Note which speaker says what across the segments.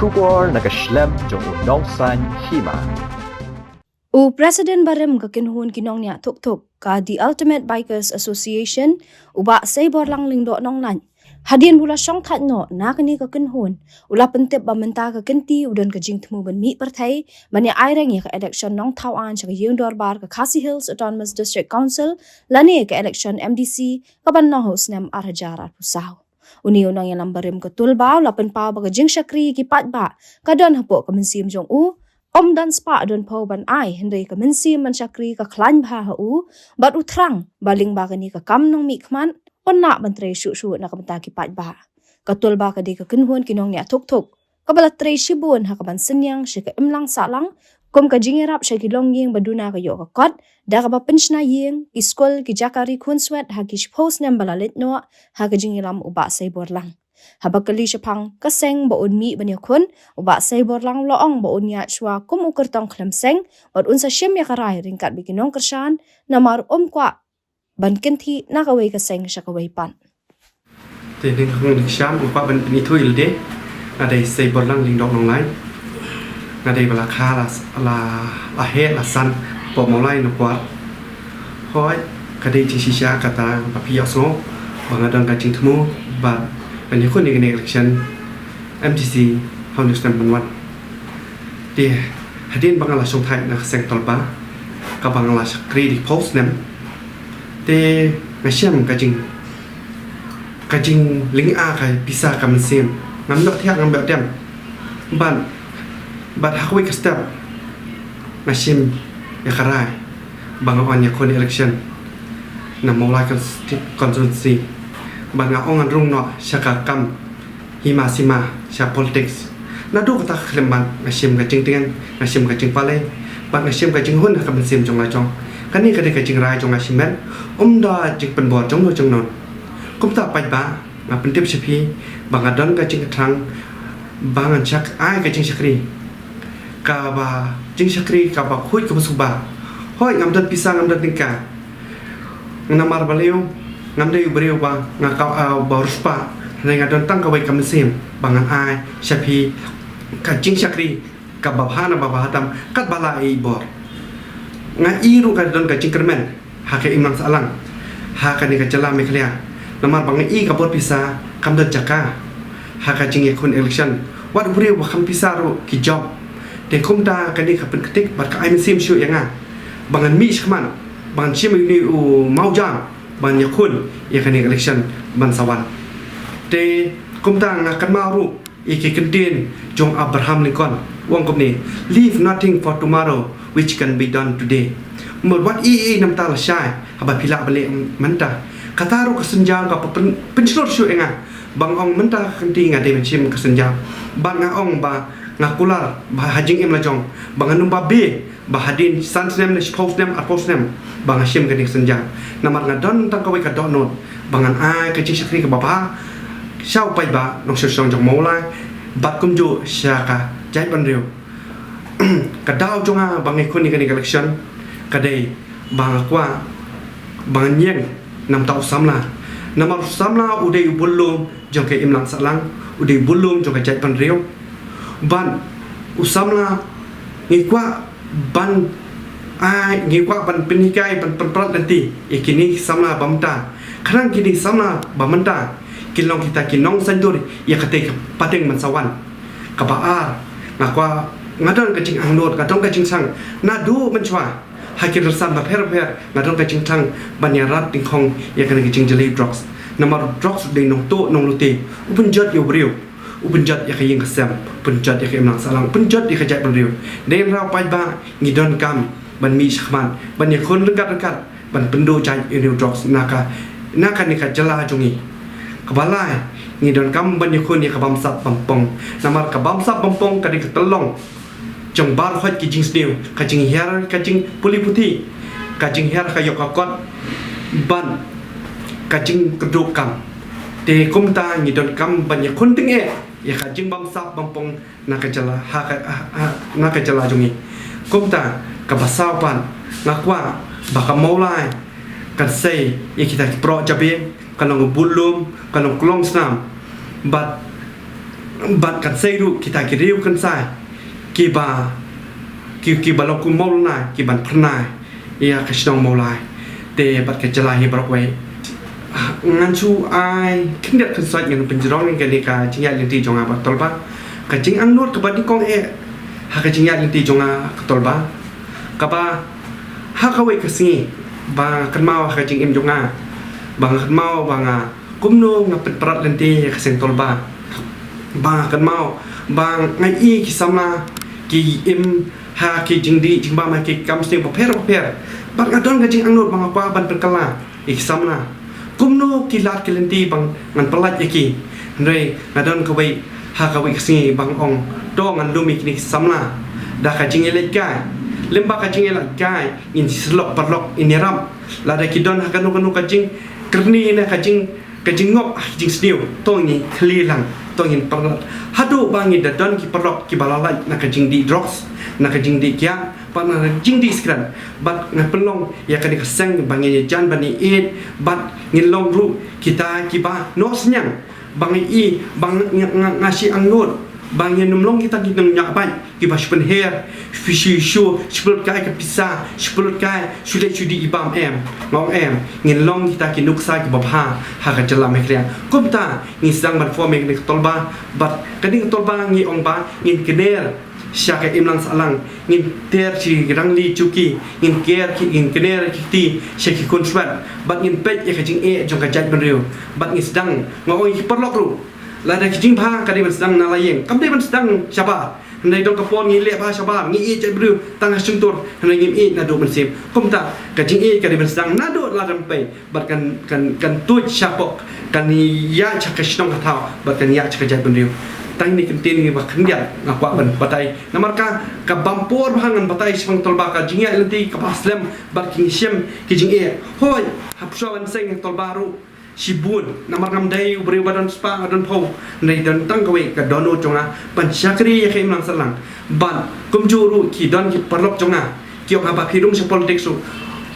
Speaker 1: Shubor nakaslem jong nongsan hima.
Speaker 2: President barem kakinhun kinong niya tuk-tuk ka The Ultimate Bikers Association uba saybor lang lingdo nong lan. Hadian bula syong tat no na kani kakinhun ula pentip ba menta ka kenti udan ka jing temu ban mi partai mani airang ya ka election nong Tauan sa yung dorbar ka Khasi Hills Autonomous District Council lani ka election MDC ka ban no host nem arhajar pusaw. Uniyo nang yalang barem ka tulba lapan pa ba ka jing syakri kipat ba kadon hapo ka mensim jong dan spa don po ban ai hindi ka mensim man syakri ka klan ba bat utrang baling ba kani ka kam nong mikman na ban tre shu na kamta kipat ba katul ba ka di ka kinhun kinong niya tuk-tuk kabala tre shibun ha ka ban senyang shi ka imlang salang kum ka jingirap shi kilong ying baduna ka yo ka kot da ka ba penshna ying iskol ki jakari kunswet ha ki post nem balalit no ha ka jingiram uba saybor lang habakali syapang kaseng baun mi banya kun uba saybor lang loong baun ya shwa kum ukertong klemseng bat unsa syem ya karai ringkat bikinong kersan namar kwa ban kenti nakaway kaseng siya kaway pan.
Speaker 3: Jadi kung siyam upa ban pinito ilde nadai saybor lang lingdok nong lain nadai bala kha la he la san po molai no kwat hoi kadai chi shisha kata papiyo so bangadon ka jing temu ba ban yakun ni election MTC honest number 1 dia hadin bangala song thai na seng tolba ka bangala sakri di post nem te ngasem kajing ling a kai bisa kam sim ngam dok thiak ngam dem ban hakwi ka step ngasem ya karai bangawan ya kon election na molai ka constituency banga ongan rung no syaka kam hima sima sya politics na do ka khlemban ngasem kajing tengan ngasem kajing pale ban ngasem kajing hun ka sim jong la jong kan ni kadai kajing rai jong asimen da jing penbor jong no jong non kum ta pai ba ma pentip sepi bangadon kajing thang bangan chak ai kajing sakri ka ba jing sakri ka ba khui ka suba hoi ngam dat pisang ngam dat tingka ngamar baleu ngam dei breu ba ngaka ba ruspa ngadon tang ka wai kam sim bangan ai sepi kajing sakri ka ba hana ba hatam kat bala ai bor nga iru ka don ka cingkermen ha ka imang salang ha ka ni ka jala me khlia namar bang i ka bot pisa kam don jaka ha ka jing yakun election wat buri wa kam pisa ro ki job de kum ta ka ni ka pen ketik bat ka ai sim shu yanga bangan mi shman bangan chim ni u mau jam ban yakun ya ka ni election ban sawan de kum ta nga kan ma ru i ki kedin jong Abraham Lincoln wong kum ni leave nothing for tomorrow which can be done today. Merwat nam ta la syai haba pila balik menta. Kataru kesenjang ka pencelur syu enga. Bang ong menta kenti ngade mencim kesenjang. Bang ngaong ba ngakular ba hajing em lajong. Bang anum ba be ba hadin sansnem ne posnem aposnem. Bang asyim keni kesenjang. Namar ngadon tang kawai ka donot. Bangan ai ka cikri ka bapa. Syau pai ba nong sesong jong maulai. Bat kumju syaka jai ban riu. Kadau jonga bangai kun ni election kadai bang akwa bang nyeng nam tau samla namar samla udai bulum jong ke imlang salang udai bulum jong ke jai pan riu ban usamla ngikwa ban ai ngikwa ban penikai ban prat nanti ikini samla bamta kharang kini samla bamanta kilong kita kinong sandur ya kate pateng mansawan kabaar ngakwa ngadon kacing angnot ngadon kacing sang nadu menchwa hakir sam ba pher ngadon kacing tang banyarat tingkhong ya kan kacing jeli drugs namar drugs de nong to nong lute upenjat yo briu upenjat ya kayeng kasam penjat ya kayeng salang penjat ya kajat briu de ra pai ba ngidon kam ban mi shman ban ya khon rekat ban pendo jai yo drugs naka ni ka jala jongi kabala ngidon kam ban ya khon ya kabam sap pampong namar kabam sap pampong kadi ketelong jong bar hot ki jing snew ka jing her ka jing puli puti ka jing her ka yok kot ban ka jing keduk kam te kum ta ngi don kam ban ya kun ting e ya ka jing bam sap bam pong na ka jala na ka jala jongi kum ta ka basau pan na kwa ba ka maulai ka sei ya kita pro jabe ka long bulum ka long klong snam bat bat kan seiru kita kiriu kan sai kiba balok ku molna kiban pernah ia kasdong molai te bat ke jelahi brokwe ngan chu ai kindet kan sai ngan penjerong ni ka jinga linti jonga batol ba ka jing angnur ka badi kong ha ka jinga linti jonga katol ba ka ba ha ka we kasingi ba kan mau ha ka jing im jonga bang kan mau banga kumno ngapet perat linti ka seng tol ba ba kan mau bang ngai i ki samna ki im ha ki jingdi jingba ma ki kam sting paper bang adon ga jing angnur bang apa ban perkala i samna kumno ki lat kelenti bang ngan pelat yaki ndoi adon ka wei ha ka wei singi bang ong do ngan lumi ki samna da ka jing ele kai lemba ka jing ele kai in slok parlok iniram la da ki don ha kanu ka jing kerni na ka jing ngop jing sniu to ni kli lang tongin perlat hadu bangi da don ki perok ki balalai na ka jing di drops na ka jing di kya pa na jing di skran bat na pelong ya ka di kaseng bangi jan bani it bat ngilong ru kita ki ba no senyang bangi i bang ngasi angnut bangi numlong kita ki nang nyak bai ki ba spen hair fishi shu splut kai ka pisa splut kai sulit sudi ibam ngong ngilong kita ki nuksa ki babha ha ka jala mekria kumta ni sang ban fo mek ni tolba bat kading tolba ngi ong ba ngin kener syaka imlang salang ngin ter chi rangli chuki ngin ker ki ngin kener ki ti syaki kontrat bat ngin pet ya ka jing jong ka jat ban riu bat ngi sedang ngoi ki perlok ru la da kijing pha ka di ban sedang nalayeng kam di ban sedang syaba ndai dong kapon ngi le pha syaba ngi i jat bru tang sungtur ndai ngi i na do ban sim kumta ka jing i ka di ban sedang na do la ram pe bat kan tu syapok kan ya chaka shnong thao bat kan ya chaka jat ban riu tang ni kentin ni ba khndia ngakwa ban batai namarka ka bampor bhangan batai sipang tolba ka jing ya lenti ka paslem bat king shem kijing e hoi hapswa ban seng tolba ru Sibun namar ngam dai ubri badan spa adon pau nei dan tang kawe ka dono jonga pan syakri ya khem lang salang ban kumjuru ki don ki parlok jonga ki ok ba phirung se politics su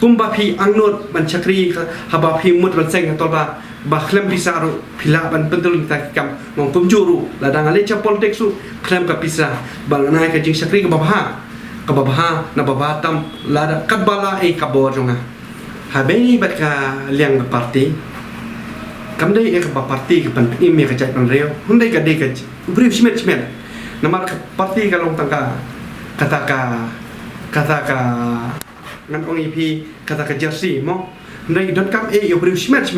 Speaker 3: kumba phi angnot ban syakri ha ba phi mut ban seng tolba ba khlem pisaru phila ban pentul ta kam mong kumjuru la dang ale cha politics su khlem ka pisa bang nai ka jing syakri ka babha na baba tam la da kabala e kabor jonga ha be bat ka liang parti kam dai ek ba parti ke pan im ya kajat pan reo hundai ka dei ka ubri smet namar ka parti ka long tangka kata ka ngan ong ipi kata ka jersey mo hundai don kam ubri smet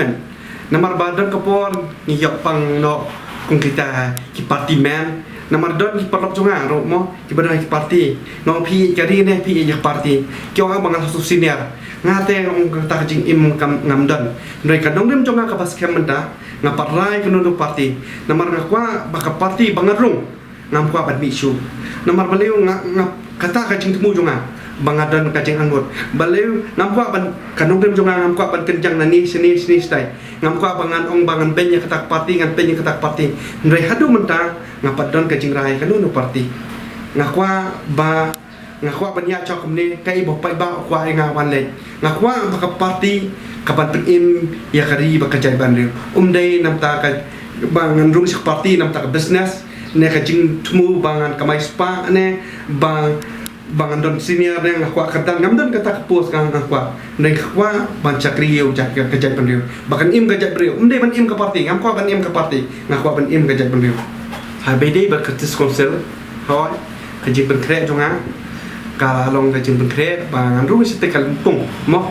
Speaker 3: namar ba don ka por ni yok pang no kung kita ki parti man namar don ki parlok jonga ro mo ki badai ki parti no pi ka ri ne pi ya parti ki ong bangal su senior ngate ong ta jing im kam ngamdan ndai ka dongdem jonga ka pas kemenda ngaparai kenunduk parti namar ngakwa baka parti bangarung ngamkwa bat bisu namar baliu kata ka jing temu jonga bangadan ka jing angot baliu ngamkwa ban kanongdem jonga ngamkwa ban kenjang nani sini stai ngamkwa bangan ong bangan benya kata parti ngan benya kata parti ndai hadu menta ngapadon ka jing rai kanunduk parti ngakwa ba ngakwa banya chokum ni kai bo pai ba kwa nga wan le ngakwa baka parti kapan im ya kari baka jai ban riu dai namta ka bangan rung sik parti namta ka business ne ka jing tmu bangan kamai spa ne bangan don senior ne ngakwa kadang ngamdon kata ka pos ka ngakwa ne ngakwa ban chakri eu jak ka jai ban riu bakan im ka jai riu dai ban im ka parti ngakwa ban im ka parti ngakwa ban im ka jai ban riu ha be dei ba kertis konsel hoi ka jing ban kre jonga ka long ka jing bengkre bang anru site Kalimpong mo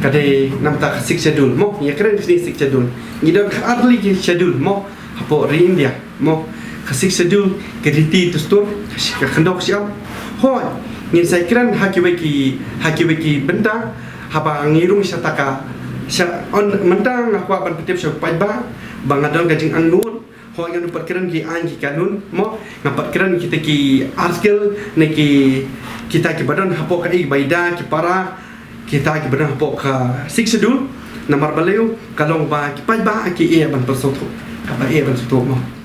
Speaker 3: kade namta ka 6 schedule mo ya kren ni 6 schedule ni don ka early schedule mo hapo ri India mo ka 6 schedule ke riti to store ka khandok siam ho ni sai kren hakiweki benda haba ngirung sataka on mentang akwa ban petip so pai ba bang adon ka jing anun ho yang dapat keren ki anji kanun mo ngapat keren kita ki artikel neki kita ki badan hapo ka baida ki para kita ki badan hapo ka 6 schedule namar baleu kalong ba ki pai ba ki ban persoto ka ba ban soto mo